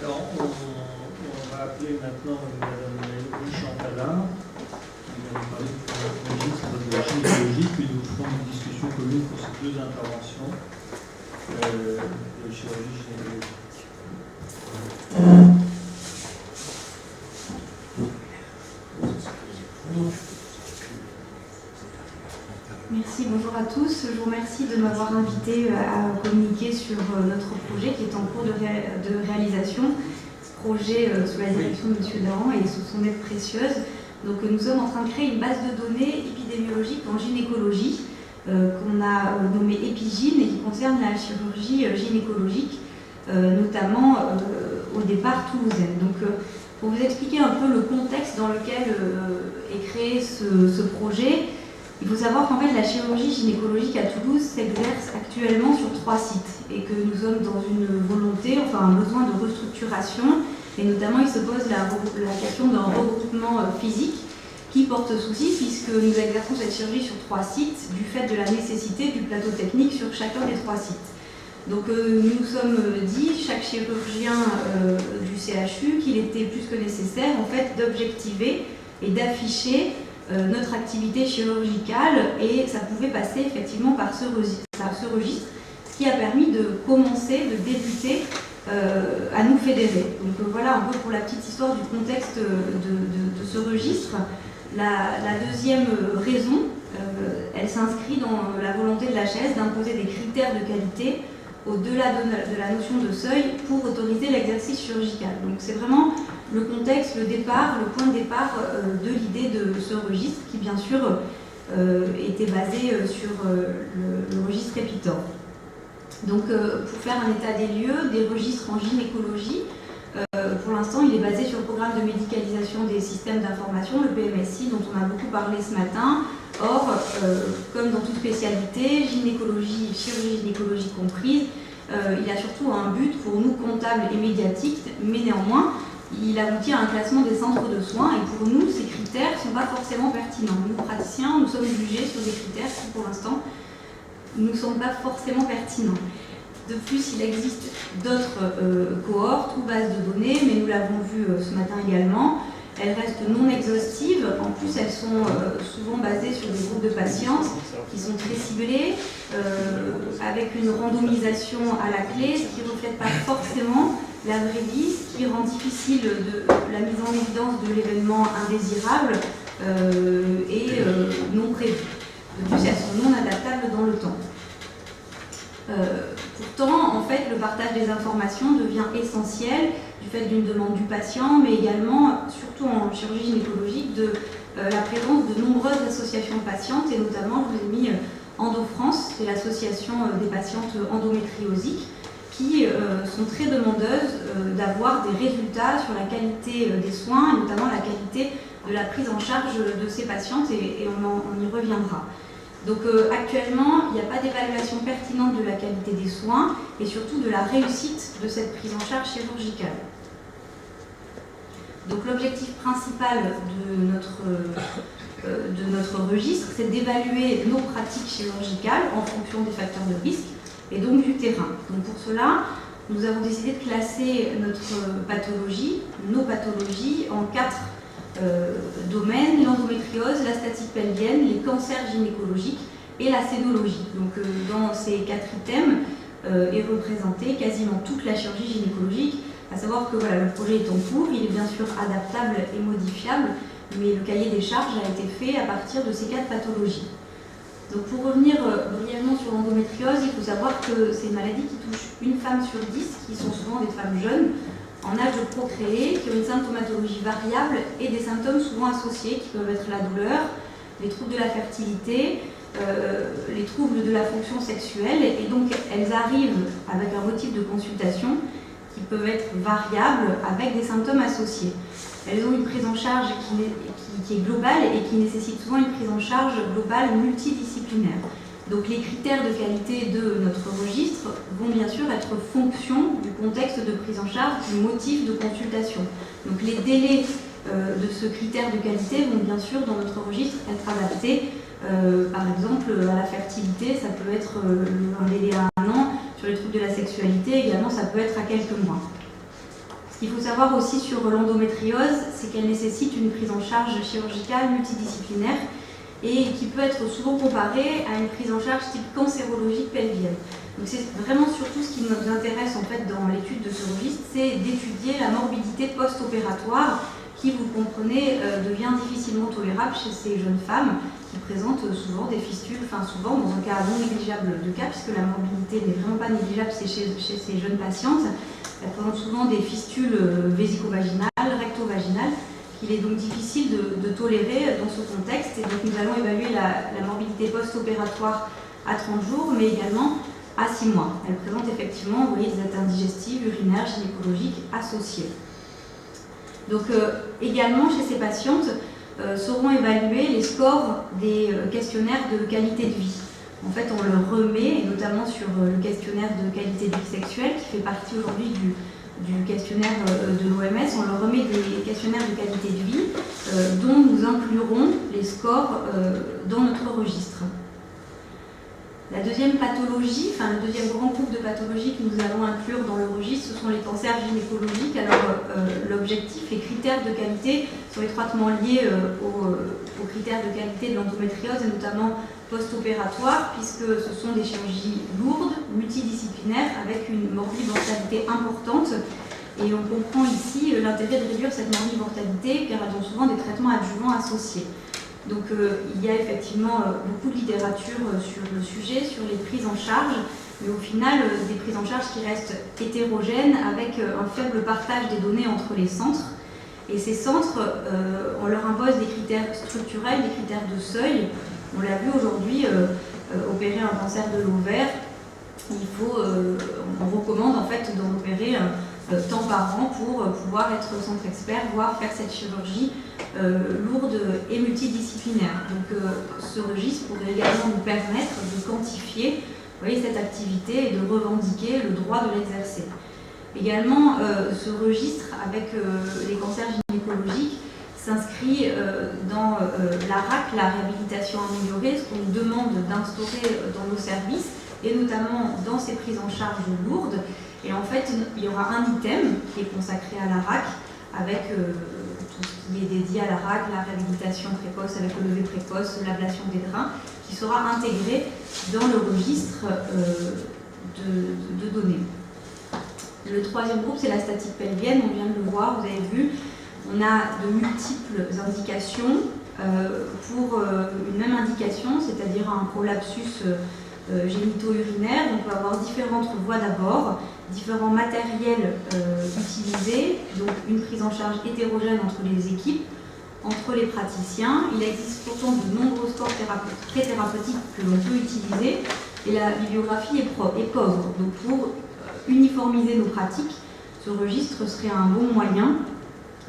Alors, on va appeler maintenant Madame Mélanie Chantalard, qui va nous parler de la gynécologie, puis nous ferons une discussion commune pour ces deux interventions de chirurgie gynécologique. Merci, bonjour à tous. Je vous remercie de m'avoir invité à communiquer sur notre projet qui est en cours de réalisation, projet sous la direction de M. Dahan et sous son aide précieuse. Donc nous sommes en train de créer une base de données épidémiologique en gynécologie qu'on a nommée EpiGyn et qui concerne la chirurgie gynécologique, notamment au départ toulousaine. Donc pour vous expliquer un peu le contexte dans lequel est créé ce projet, il faut savoir qu'en fait la chirurgie gynécologique à Toulouse s'exerce actuellement sur 3 sites et que nous sommes dans une volonté, enfin un besoin de restructuration, et notamment il se pose la question d'un regroupement physique qui porte souci puisque nous exerçons cette chirurgie sur 3 sites du fait de la nécessité du plateau technique sur chacun des 3 sites. Donc nous sommes dit, chaque chirurgien du CHU, qu'il était plus que nécessaire en fait d'objectiver et d'afficher notre activité chirurgicale, et ça pouvait passer effectivement par ce registre, ce qui a permis de commencer, de débuter à nous fédérer. Donc voilà un peu pour la petite histoire du contexte de ce registre. La deuxième raison, elle s'inscrit dans la volonté de l'HAS d'imposer des critères de qualité au-delà de la notion de seuil pour autoriser l'exercice chirurgical. Donc c'est vraiment le contexte, le départ, le point de départ de l'idée de ce registre qui bien sûr était basé sur le registre Epitor. Donc pour faire un état des lieux des registres en gynécologie, pour l'instant il est basé sur le programme de médicalisation des systèmes d'information, le PMSI, dont on a beaucoup parlé ce matin. Or, comme dans toute spécialité, gynécologie, chirurgie gynécologique comprise, il a surtout un but pour nous comptables et médiatiques, mais néanmoins, il aboutit à un classement des centres de soins, et pour nous, ces critères ne sont pas forcément pertinents. Nous, praticiens, nous sommes jugés sur des critères qui, pour l'instant, ne sont pas forcément pertinents. De plus, il existe d'autres cohortes ou bases de données, mais nous l'avons vu ce matin également. Elles restent non exhaustives, en plus elles sont souvent basées sur des groupes de patients qui sont très ciblés, avec une randomisation à la clé, ce qui ne reflète pas forcément la vraie vie, ce qui rend difficile la mise en évidence de l'événement indésirable et non prévu. De plus, elles sont non adaptables dans le temps. Pourtant, en fait, le partage des informations devient essentiel du fait d'une demande du patient, mais également, surtout en chirurgie gynécologique, de la présence de nombreuses associations patientes, et notamment, je vous ai mis EndoFrance, c'est l'association des patientes endométriosiques, qui sont très demandeuses d'avoir des résultats sur la qualité des soins, et notamment la qualité de la prise en charge de ces patientes, et on y reviendra. Donc actuellement, il n'y a pas d'évaluation pertinente de la qualité des soins et surtout de la réussite de cette prise en charge chirurgicale. Donc l'objectif principal de notre registre, c'est d'évaluer nos pratiques chirurgicales en fonction des facteurs de risque et donc du terrain. Donc pour cela, nous avons décidé de classer notre pathologie, nos pathologies, en 4 domaines: l'endométriose, la statite pelvienne, les cancers gynécologiques et la cénologie. Donc dans ces 4 items est représentée quasiment toute la chirurgie gynécologique, à savoir que voilà, le projet est en cours, il est bien sûr adaptable et modifiable, mais le cahier des charges a été fait à partir de ces 4 pathologies. Donc pour revenir brièvement sur l'endométriose, il faut savoir que c'est une maladie qui touche une femme sur 10, qui sont souvent des femmes jeunes, en âge de procréer, qui ont une symptomatologie variable et des symptômes souvent associés qui peuvent être la douleur, les troubles de la fertilité, les troubles de la fonction sexuelle, et donc elles arrivent avec un motif de consultation qui peuvent être variables avec des symptômes associés. Elles ont une prise en charge qui est globale et qui nécessite souvent une prise en charge globale multidisciplinaire. Donc les critères de qualité de notre registre vont bien sûr être fonction du contexte de prise en charge, du motif de consultation. Donc les délais de ce critère de qualité vont bien sûr dans notre registre être adaptés. Par exemple à la fertilité, ça peut être un délai à 1 an. Sur les troubles de la sexualité également, ça peut être à quelques mois. Ce qu'il faut savoir aussi sur l'endométriose, c'est qu'elle nécessite une prise en charge chirurgicale multidisciplinaire et qui peut être souvent comparée à une prise en charge type cancérologique pelvienne. Donc c'est vraiment surtout ce qui nous intéresse en fait dans l'étude de ce registre, c'est d'étudier la morbidité post-opératoire qui, vous le comprenez, devient difficilement tolérable chez ces jeunes femmes qui présentent souvent des fistules, enfin souvent dans un cas non négligeable de cas, puisque la morbidité n'est vraiment pas négligeable chez ces jeunes patientes. Elles présentent souvent des fistules vésico-vaginales, recto-vaginales, qu'il est donc difficile de tolérer dans ce contexte. Et donc nous allons évaluer la morbidité post-opératoire à 30 jours, mais également à 6 mois. Elle présente effectivement, vous voyez, des atteintes digestives, urinaires, gynécologiques associées. Donc également chez ces patientes seront évalués les scores des questionnaires de qualité de vie. En fait, on leur remet, et notamment sur le questionnaire de qualité de vie sexuelle, qui fait partie aujourd'hui du questionnaire de l'OMS, on leur remet des questionnaires de qualité de vie dont nous inclurons les scores dans notre registre. La deuxième pathologie, enfin le deuxième grand groupe de pathologies que nous allons inclure dans le registre, ce sont les cancers gynécologiques. Alors l'objectif, les critères de qualité sont étroitement liés aux critères de qualité de l'endométriose et notamment post-opératoire, puisque ce sont des chirurgies lourdes, multidisciplinaires, avec une morbidité importante. Et on comprend ici l'intérêt de réduire cette morbidité car elles ont souvent des traitements adjuvants associés. Donc il y a effectivement beaucoup de littérature sur le sujet, sur les prises en charge, mais au final des prises en charge qui restent hétérogènes avec un faible partage des données entre les centres. Et ces centres, on leur impose des critères structurels, des critères de seuil. On l'a vu aujourd'hui, opérer un cancer de l'ovaire, on recommande en fait d'en opérer tant par an pour pouvoir être centre expert, voire faire cette chirurgie lourde et multidisciplinaire. Donc ce registre pourrait également nous permettre de quantifier, vous voyez, cette activité et de revendiquer le droit de l'exercer. Également, ce registre avec les cancers gynécologiques s'inscrit dans la RAC, la réhabilitation améliorée, ce qu'on nous demande d'instaurer dans nos services et notamment dans ces prises en charge lourdes. Et en fait, il y aura un item qui est consacré à la RAC avec tout ce qui est dédié à la RAC, la réhabilitation précoce avec le lever précoce, l'ablation des drains, qui sera intégré dans le registre de données. Le troisième groupe, c'est la statique pelvienne, on vient de le voir, vous avez vu. On a de multiples indications pour une même indication, c'est-à-dire un prolapsus génito-urinaire. On peut avoir différentes voies d'abord, différents matériels utilisés, donc une prise en charge hétérogène entre les équipes, entre les praticiens. Il existe pourtant de nombreux sports très thérapeutiques que l'on peut utiliser et la bibliographie est pauvre. Donc pour uniformiser nos pratiques, ce registre serait un bon moyen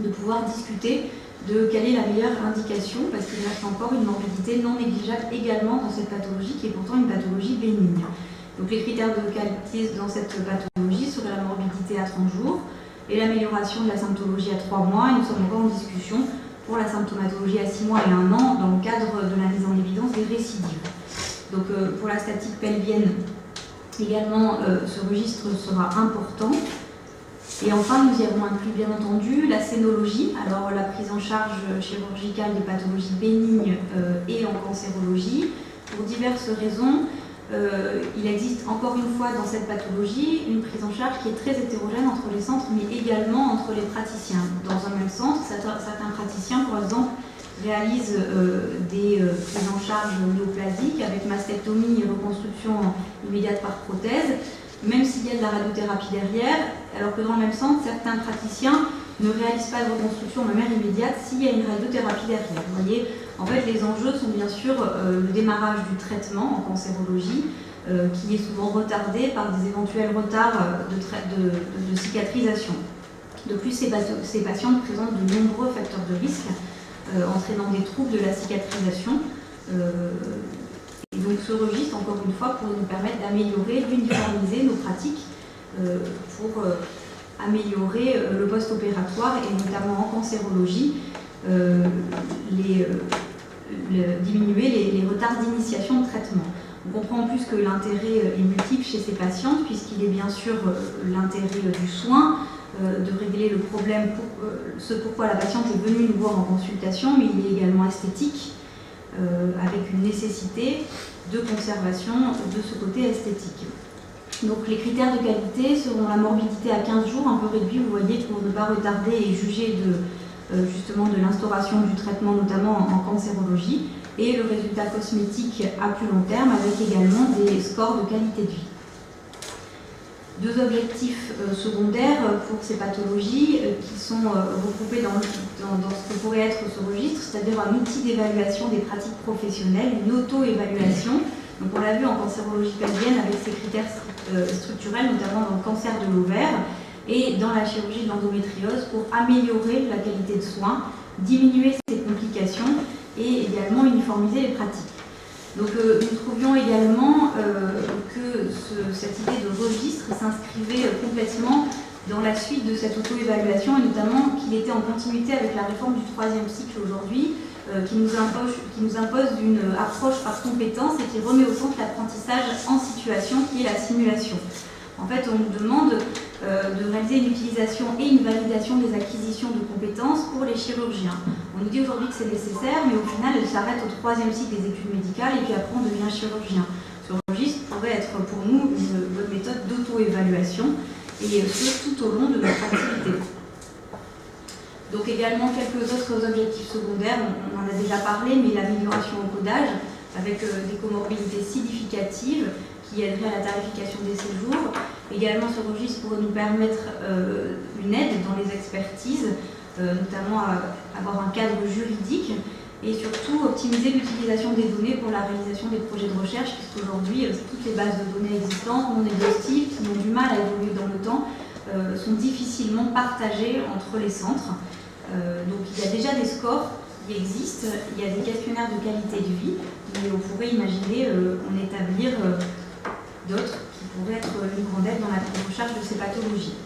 de pouvoir discuter de quelle est la meilleure indication, parce qu'il reste encore une morbidité non négligeable également dans cette pathologie, qui est pourtant une pathologie bénigne. Donc les critères de qualité dans cette pathologie seraient la morbidité à 30 jours et l'amélioration de la symptologie à 3 mois, et nous sommes encore en discussion pour la symptomatologie à 6 mois et 1 an dans le cadre de la mise en évidence des récidives. Donc pour la statique pelvienne, également ce registre sera important. Et enfin, nous y avons inclus bien entendu la scénologie, alors la prise en charge chirurgicale des pathologies bénignes et en cancérologie. Pour diverses raisons, il existe encore une fois dans cette pathologie une prise en charge qui est très hétérogène entre les centres, mais également entre les praticiens. Dans un même centre, certains praticiens, par exemple, réalisent des prises en charge néoplasiques avec mastectomie et reconstruction immédiate par prothèse, même s'il y a de la radiothérapie derrière, alors que dans le même centre, certains praticiens ne réalisent pas de reconstruction mammaire immédiate s'il y a une radiothérapie derrière. Vous voyez, en fait, les enjeux sont bien sûr le démarrage du traitement en cancérologie, qui est souvent retardé par des éventuels retards de cicatrisation. De plus, ces patientes présentent de nombreux facteurs de risque, entraînant des troubles de la cicatrisation. Et donc ce registre, encore une fois, pourrait nous permettre d'améliorer, d'uniformiser nos pratiques pour améliorer le post-opératoire et notamment en cancérologie, diminuer les retards d'initiation de traitement. On comprend en plus que l'intérêt est multiple chez ces patientes puisqu'il est bien sûr l'intérêt du soin, de régler le problème, ce pourquoi la patiente est venue nous voir en consultation, mais il est également esthétique, avec une nécessité de conservation de ce côté esthétique. Donc les critères de qualité seront la morbidité à 15 jours, un peu réduit, vous voyez, pour ne pas retarder et juger justement de l'instauration du traitement, notamment en cancérologie, et le résultat cosmétique à plus long terme, avec également des scores de qualité de vie. Deux objectifs secondaires pour ces pathologies qui sont regroupés dans ce que pourrait être ce registre, c'est-à-dire un outil d'évaluation des pratiques professionnelles, une auto-évaluation. Donc on l'a vu en cancérologie pelvienne avec ces critères structurels, notamment dans le cancer de l'ovaire et dans la chirurgie de l'endométriose, pour améliorer la qualité de soins, diminuer ces complications et également uniformiser les pratiques. Donc nous trouvions également que cette idée de registre s'inscrivait complètement dans la suite de cette auto-évaluation, et notamment qu'il était en continuité avec la réforme du 3e cycle aujourd'hui, qui nous impose une approche par compétence et qui remet au centre l'apprentissage en situation, qui est la simulation. En fait, on nous demande de réaliser une utilisation et une validation des acquisitions de compétences pour les chirurgiens. On nous dit aujourd'hui que c'est nécessaire, mais au final, elle s'arrête au 3e cycle des études médicales et puis après, on devient chirurgien. Ce registre pourrait être pour nous une bonne méthode d'auto-évaluation, et ce, tout au long de notre activité. Donc également quelques autres objectifs secondaires, on en a déjà parlé, mais l'amélioration au codage, avec des comorbidités significatives, qui aiderait à la tarification des séjours. Également, ce registre pourrait nous permettre une aide dans les expertises, notamment à avoir un cadre juridique, et surtout optimiser l'utilisation des données pour la réalisation des projets de recherche, puisqu'aujourd'hui, toutes les bases de données existantes, non exhaustives, qui ont du mal à évoluer dans le temps, sont difficilement partagées entre les centres. Donc il y a déjà des scores qui existent, il y a des questionnaires de qualité de vie, mais on pourrait imaginer en établir d'autres qui pourraient être une grande aide dans la prise en charge de ces pathologies.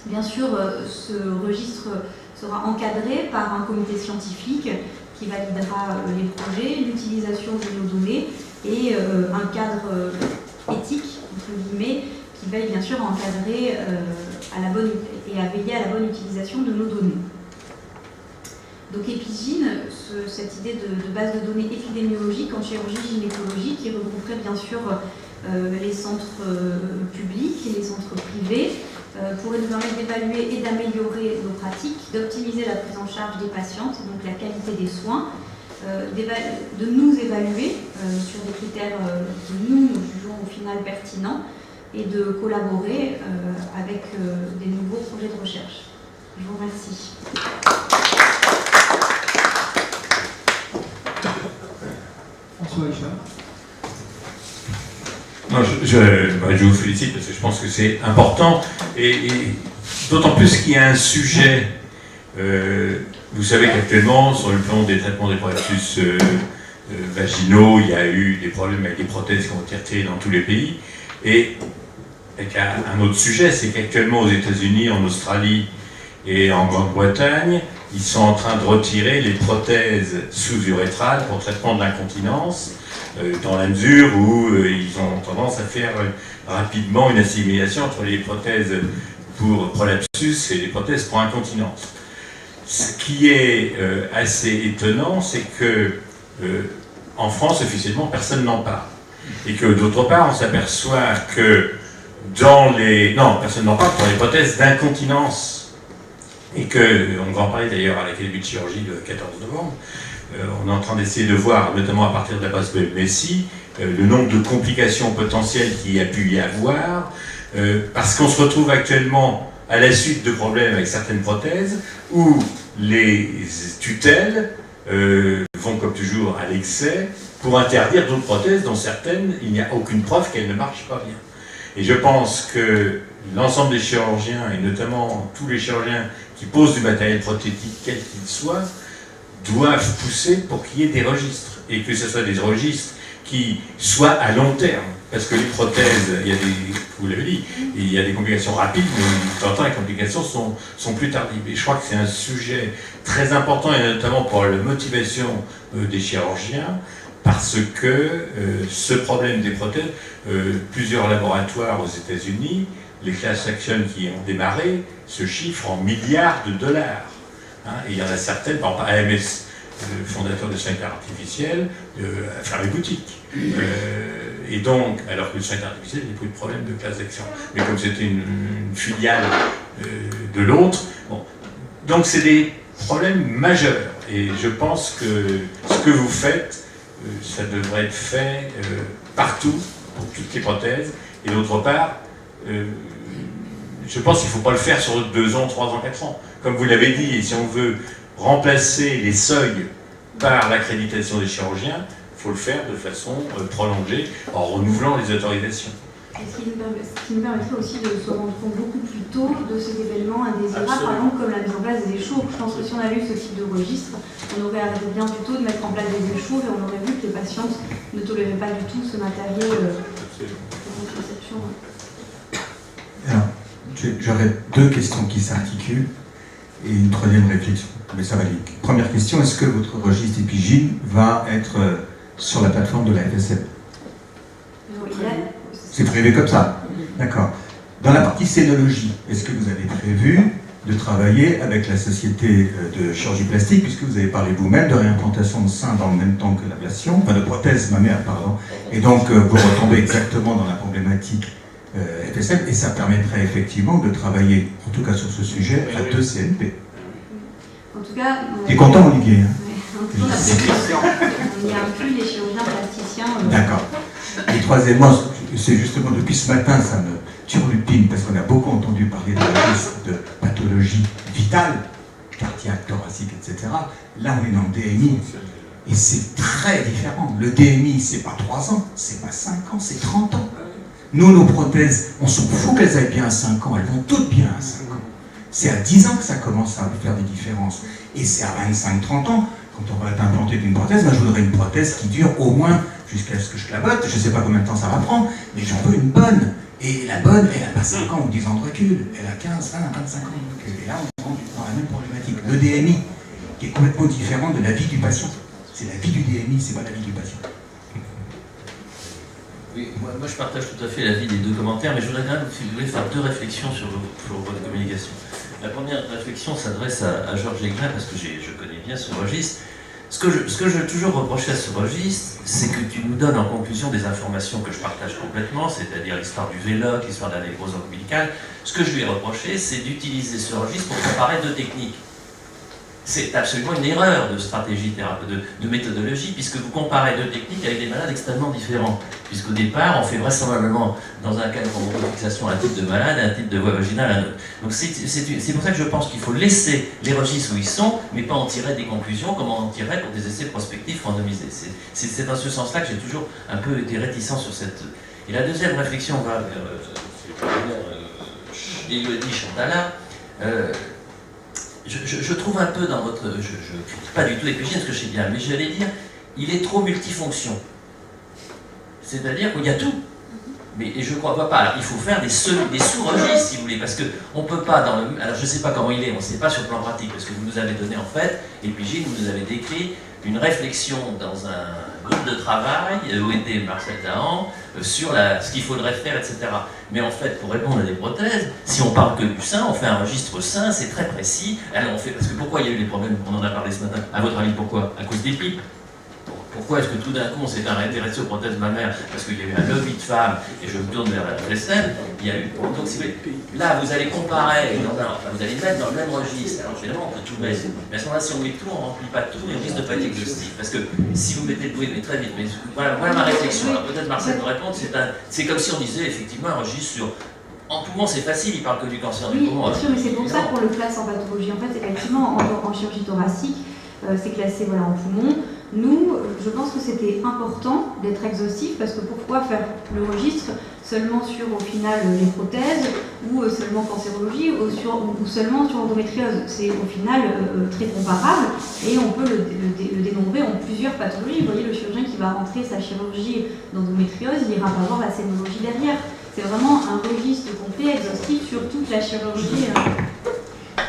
Bien sûr, ce registre sera encadré par un comité scientifique qui validera les projets, l'utilisation de nos données et un cadre éthique, entre guillemets, qui veille bien sûr à encadrer et à veiller à la bonne utilisation de nos données. Donc Epigine, cette idée de base de données épidémiologiques en chirurgie gynécologique qui regrouperait bien sûr les centres publics et les centres privés, pourrait nous permettre d'évaluer et d'améliorer nos pratiques, d'optimiser la prise en charge des patientes, donc la qualité des soins, de nous évaluer sur des critères que nous jugeons au final pertinents et de collaborer avec des nouveaux projets de recherche. Je vous remercie. François Richard. Non, je vous félicite parce que je pense que c'est important et d'autant plus qu'il y a un sujet, vous savez qu'actuellement sur le plan des traitements des processus vaginaux, il y a eu des problèmes avec les prothèses qui ont été retirées dans tous les pays, et avec un autre sujet, c'est qu'actuellement aux États-Unis, en Australie et en Grande-Bretagne, ils sont en train de retirer les prothèses sous-urétrales pour traitement de l'incontinence, dans la mesure où ils ont tendance à faire rapidement une assimilation entre les prothèses pour prolapsus et les prothèses pour incontinence. Ce qui est assez étonnant, c'est que en France, officiellement, personne n'en parle. Et que d'autre part, on s'aperçoit que dans les... Non, personne n'en parle pour les prothèses d'incontinence. Et que, on va en parler d'ailleurs à l'Académie de chirurgie le 14 novembre, on est en train d'essayer de voir, notamment à partir de la base de Messi, le nombre de complications potentielles qu'il y a pu y avoir, parce qu'on se retrouve actuellement à la suite de problèmes avec certaines prothèses, où les tutelles vont comme toujours à l'excès pour interdire d'autres prothèses dont certaines, il n'y a aucune preuve qu'elles ne marchent pas bien. Et je pense que l'ensemble des chirurgiens, et notamment tous les chirurgiens qui posent du matériel prothétique, quel qu'il soit, doivent pousser pour qu'il y ait des registres, et que ce soit des registres qui soient à long terme, parce que les prothèses, il y a des, vous l'avez dit, il y a des complications rapides, mais de temps en temps les complications sont plus tardives. Et je crois que c'est un sujet très important, et notamment pour la motivation des chirurgiens, parce que ce problème des prothèses, plusieurs laboratoires aux États-Unis les class actions qui ont démarré se chiffrent en milliards de dollars. Hein, et il y en a certaines, par exemple AMS, le fondateur de 5 artificiel, a fermé boutique. Et donc, alors que le 5 artificiel, il n'y a plus de problème de class action. Mais comme c'était une filiale de l'autre, bon. Donc c'est des problèmes majeurs. Et je pense que ce que vous faites, ça devrait être fait partout, pour toutes les prothèses. Et d'autre part, je pense qu'il ne faut pas le faire sur 2 ans, 3 ans, 4 ans. Comme vous l'avez dit, et si on veut remplacer les seuils par l'accréditation des chirurgiens, il faut le faire de façon prolongée, en renouvelant les autorisations. Ce qui nous permettrait aussi de se rendre compte beaucoup plus tôt de cet événement indésirable, par exemple comme la mise en place des échos. Je pense que si on avait eu ce type de registre, on aurait arrêté bien plus tôt de mettre en place des échos et on aurait vu que les patientes ne toléraient pas du tout ce matériel de contraception. Alors, j'aurais 2 questions qui s'articulent et une 3e réflexion, mais ça va vite. Première question, est-ce que votre registre Epigine va être sur la plateforme de la FSM? C'est prévu comme ça? D'accord. Dans la partie scénologie, est-ce que vous avez prévu de travailler avec la société de chirurgie plastique, puisque vous avez parlé vous-même de réimplantation de sein dans le même temps que l'ablation, enfin de prothèse mammaire, pardon, et donc vous retombez exactement dans la problématique FSM, et ça permettrait effectivement de travailler, en tout cas sur ce sujet, à 2 CNP. En tout cas... T'es content, Olivier, hein? Ouais, en tout cas, on y inclut les chirurgiens plasticiens. D'accord. Et troisièmement, c'est justement depuis ce matin, ça me turlupine, parce qu'on a beaucoup entendu parler de la liste de pathologies vitales, cardiaque, thoracique, etc. Là, on est dans le DMI, et c'est très différent. Le DMI, c'est pas 3 ans, c'est pas 5 ans, c'est 30 ans. Nous, nos prothèses, on s'en fout qu'elles aillent bien à 5 ans, elles vont toutes bien à 5 ans. C'est à 10 ans que ça commence à faire des différences. Et c'est à 25-30 ans, quand on va être implanté d'une prothèse, moi je voudrais une prothèse qui dure au moins jusqu'à ce que je clabote. Je ne sais pas combien de temps ça va prendre, mais j'en veux une bonne. Et la bonne, elle n'a pas 5 ans ou 10 ans de recul. Elle a 15, 20, 25 ans de recul. Et là, on rentre dans la même problématique. Le DMI, qui est complètement différent de la vie du patient. C'est la vie du DMI, c'est pas la vie du patient. Oui, moi je partage tout à fait l'avis des 2 commentaires, mais je voudrais quand même, si vous voulez, faire 2 réflexions sur votre communication. La première réflexion s'adresse à Georges Aigrin, parce que je connais bien ce registre. Ce que je veux toujours reprocher à ce registre, c'est que tu nous donnes en conclusion des informations que je partage complètement, c'est-à-dire l'histoire du VLOC, l'histoire de la névrose ombilicale. Ce que je lui ai reproché, c'est d'utiliser ce registre pour comparer 2 techniques. C'est absolument une erreur de stratégie, de méthodologie, puisque vous comparez 2 techniques avec des malades extrêmement différents. Puisqu'au départ, on fait vraisemblablement, dans un cas de fixation, un type de malade et un type de voie vaginale à un autre. Donc c'est pour ça que je pense qu'il faut laisser les registres où ils sont, mais pas en tirer des conclusions comme on en tirerait pour des essais prospectifs randomisés. C'est dans ce sens-là que j'ai toujours un peu été réticent sur cette... Et la deuxième réflexion va vers Élodie Chantala. Je trouve un peu dans votre... Je ne critique pas du tout Epigine, ce que je sais bien, mais j'allais dire, il est trop multifonction. C'est-à-dire qu'il y a tout. Et je ne crois pas. Alors, il faut faire des sous-registres, si vous voulez, parce qu'on ne peut pas dans le... Alors, je ne sais pas comment il est, on ne sait pas sur le plan pratique, parce que vous nous avez donné, en fait, Epigine, vous nous avez décrit une réflexion dans un groupe de travail, où était Marcel Dahan, sur ce qu'il faudrait faire, etc. Mais en fait, pour répondre à des prothèses, si on parle que du sein, on fait un registre sein, c'est très précis. Alors on fait, parce que pourquoi il y a eu des problèmes, on en a parlé ce matin, à votre avis pourquoi? À cause des pipes. Pourquoi est-ce que tout d'un coup on s'est intéressé aux prothèses mammaires? Parce qu'il y a eu un lobby de femmes, et je me tourne vers la FSM, il y a eu... Donc si vous voulez, là vous allez comparer, vous allez mettre dans le même registre, alors évidemment on peut tout mettre, mais à ce moment-là si on met tout, on ne remplit pas tout, et on risque de pas être exhaustif. Parce que si vous mettez le oui, mais très vite, mais voilà ma réflexion, alors peut-être Marcel peut répondre, c'est comme si on disait effectivement un registre sur... En poumon, c'est facile, il parle que du cancer du poumon. Oui, bien sûr, mais c'est pour ça qu'on le classe en pathologie. En fait, effectivement, en chirurgie thoracique, c'est classé en poumon. Nous, je pense que c'était important d'être exhaustif, parce que pourquoi faire le registre seulement sur, au final, les prothèses, ou seulement cancérologie, ou seulement sur endométriose? C'est au final très comparable, et on peut le dénombrer en plusieurs pathologies. Vous voyez, le chirurgien qui va rentrer sa chirurgie d'endométriose, il ira pas voir la scénologie derrière. C'est vraiment un registre complet, exhaustif sur toute la chirurgie.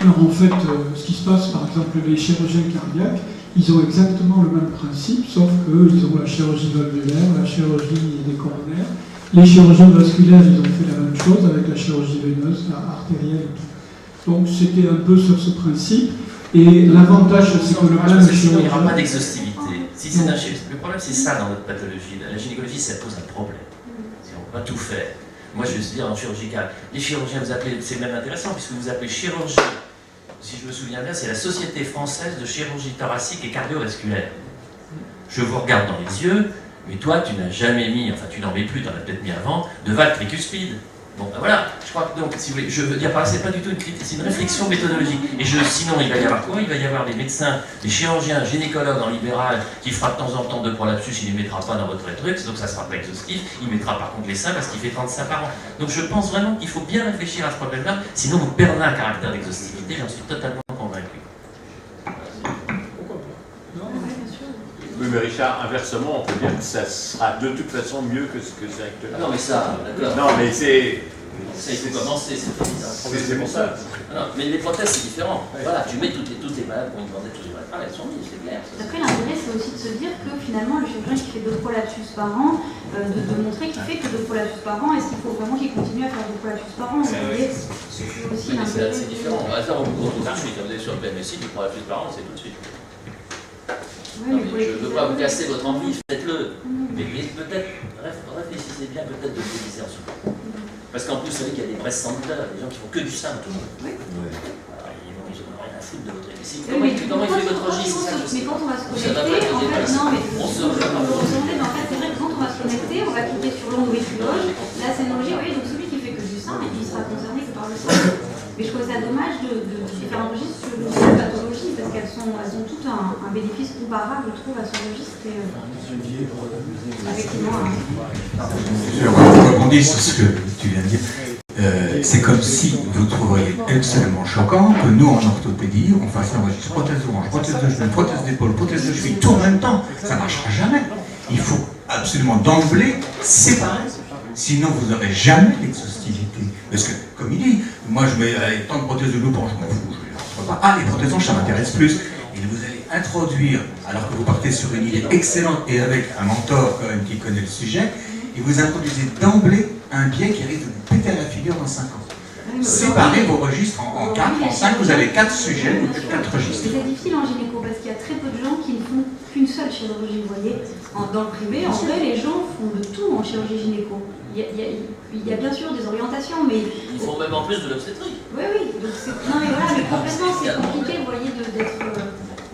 Alors en fait, ce qui se passe, par exemple, les chirurgiens cardiaques, ils ont exactement le même principe, sauf qu'eux, ils ont la chirurgie valvulaire, la chirurgie des coronaires, Les chirurgiens vasculaires, ils ont fait la même chose avec la chirurgie veineuse, artérielle et tout. Donc c'était un peu sur ce principe. Et l'avantage, c'est que le même il n'y aura pas chirurgien... d'exhaustivité. Si c'est le problème, c'est ça dans notre pathologie. La gynécologie, ça pose un problème. On ne peut pas tout faire. Moi, je veux dire en chirurgical. Les chirurgiens, vous appelez, c'est même intéressant, puisque vous appelez chirurgie, si je me souviens bien, c'est la Société française de chirurgie thoracique et cardiovasculaire. Je vous regarde dans les yeux, mais toi, tu n'as jamais mis, enfin tu n'en mets plus, tu en as peut-être mis avant, de valve tricuspide. Bon, ben voilà, je crois que donc, si vous voulez, je veux dire par là, c'est pas du tout une critique, c'est une réflexion méthodologique. Et sinon, il va y avoir quoi? Il va y avoir des médecins, des chirurgiens, gynécologues en libéral, qui fera de temps en temps 2 prolapsus, il ne les mettra pas dans votre truc, donc ça sera pas exhaustif, il mettra par contre les seins parce qu'il fait 30 seins par an. Donc je pense vraiment qu'il faut bien réfléchir à ce problème-là, sinon vous perdrez un caractère d'exhaustivité, j'en suis totalement convaincu. Oui, mais Richard, inversement, on peut dire que ça sera de toute façon mieux que ce que c'est actuellement. Ah non, mais ça, d'accord. Non, mais c'est... Ça, il faut commencer, c'est évident. C'est pour ça. Non, mais les prothèses, c'est différent. Voilà, tu mets toutes les malades, on demandait toutes les malades, elles sont mises, c'est clair. Après, l'intérêt, c'est aussi de se dire que finalement, le chirurgien qui fait 2 prolapsus par an, de montrer qu'il fait que 2 prolapsus par an, est-ce qu'il faut vraiment qu'il continue à faire 2 prolapsus par an? Vous voyez, c'est aussi l'intérêt. C'est différent. On va faire au bout tout de suite. Vous allez sur le PMSI, du prolapsus par an, c'est tout de suite. Oui, Non, mais mais je ne veux pas vous casser votre envie, faites-le. Mais peut-être, réfléchissez bien peut-être de le diviser en sous. Parce qu'en plus, vous savez qu'il y a des breast centers, des gens qui font que du sein, tout le monde. Oui. Alors, ils n'ont rien à foutre de votre émission. Oui, Comment il fait votre registre? Mais quand on va se connecter, en fait, non, mais On se en fait, c'est vrai que quand on va se connecter, on va cliquer sur l'endométriose, la scénologie, vous voyez, donc celui qui fait que du sein, il sera concerné que par le sein. Mais je trouve ça dommage de faire un registre sur une pathologie, parce qu'elles ont tout un bénéfice comparable, je trouve, à ce registre. Et, effectivement. Je rebondis sur ce que tu viens de dire. C'est comme si vous trouveriez extrêmement choquant que nous, en orthopédie, on fasse un registre prothèse de hanche, prothèse de genou, prothèse d'épaule, prothèse de cheville, tout en même temps. Ça ne marchera jamais. Il faut absolument d'emblée séparer. Sinon, vous n'aurez jamais l'exhaustivité. Parce que, comme il dit, moi je mets tant de prothèses de genou pour je m'en fous. Je ne pas. Ah, les prothèses de hanche, ça m'intéresse plus. Et vous allez introduire, alors que vous partez sur une idée excellente et avec un mentor quand même qui connaît le sujet, et vous introduisez d'emblée un biais qui risque de vous péter à la figure dans 5 ans. Séparez vos registres en 4, en 5, vous avez 4 sujets, vous faites 4 registres. C'est difficile en gynéco parce qu'il y a très peu de gens qui ne font qu'une seule chirurgie, vous voyez. Dans le privé, en vrai, les gens font de tout en chirurgie gynéco. Il y a bien sûr des orientations, mais... Ils font même en plus de l'obstétrique. Oui, donc non, mais voilà, mais complètement, c'est compliqué, vous voyez, d'être...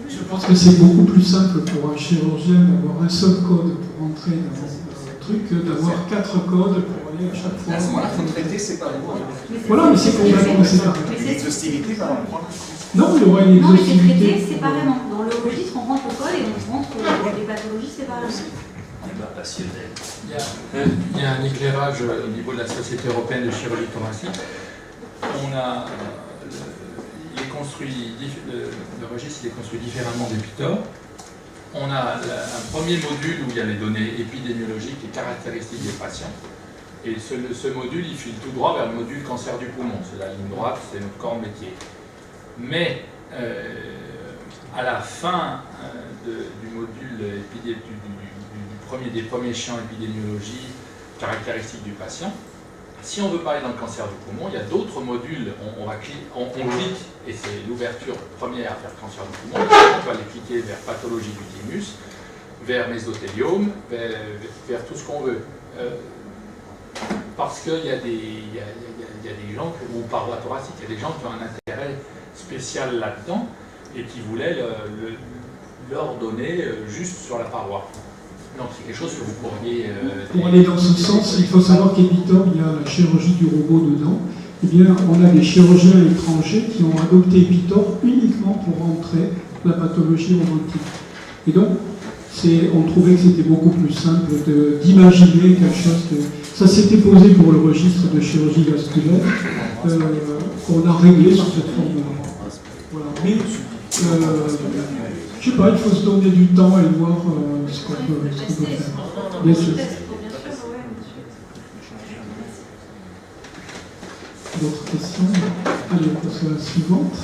Je pense que c'est beaucoup plus simple pour un chirurgien d'avoir un seul code pour entrer dans un truc que d'avoir 4 codes pour aller à chaque fois. À ce moment-là, il faut traiter séparément. Voilà, mais c'est complètement séparé. L'exhaustivité va en prendre. Non, il y aura une Non, mais c'est exhaustivité. traité séparément. Dans le registre, on rentre le code et on rentre les pathologies séparément. Passionnel. Il y a un éclairage au niveau de la Société européenne de chirurgie thoracique. On a, le registre est construit différemment des PITOR. On a un premier module où il y a les données épidémiologiques et caractéristiques des patients. Et ce module, il file tout droit vers le module cancer du poumon. C'est la ligne droite, c'est notre corps métier. Mais à la fin du module des premiers champs épidémiologie, caractéristiques du patient, si on veut parler dans le cancer du poumon, il y a d'autres modules. On clique, et c'est l'ouverture première vers cancer du poumon. On va aller cliquer vers pathologie du thymus, vers mésothéliome, vers tout ce qu'on veut. Parce qu'il y a des gens, ou parois thoraciques, il y a des gens qui ont un intérêt spécial là-dedans et qui voulaient leur donner juste sur la paroi. Donc c'est quelque chose que vous pourriez... Pour aller dans ce sens, il faut savoir qu'Epitor, il y a la chirurgie du robot dedans. Eh bien, on a des chirurgiens étrangers qui ont adopté Epitor uniquement pour rentrer la pathologie robotique. Et donc, on trouvait que c'était beaucoup plus simple d'imaginer quelque chose que... Ça s'était posé pour le registre de chirurgie vasculaire, qu'on a réglé sur cette forme-là. Voilà. Mais, je sais pas, il faut se donner du temps et voir ce qu'on peut faire. Bien sûr. D'autres questions? Allez, on passe à la suivante.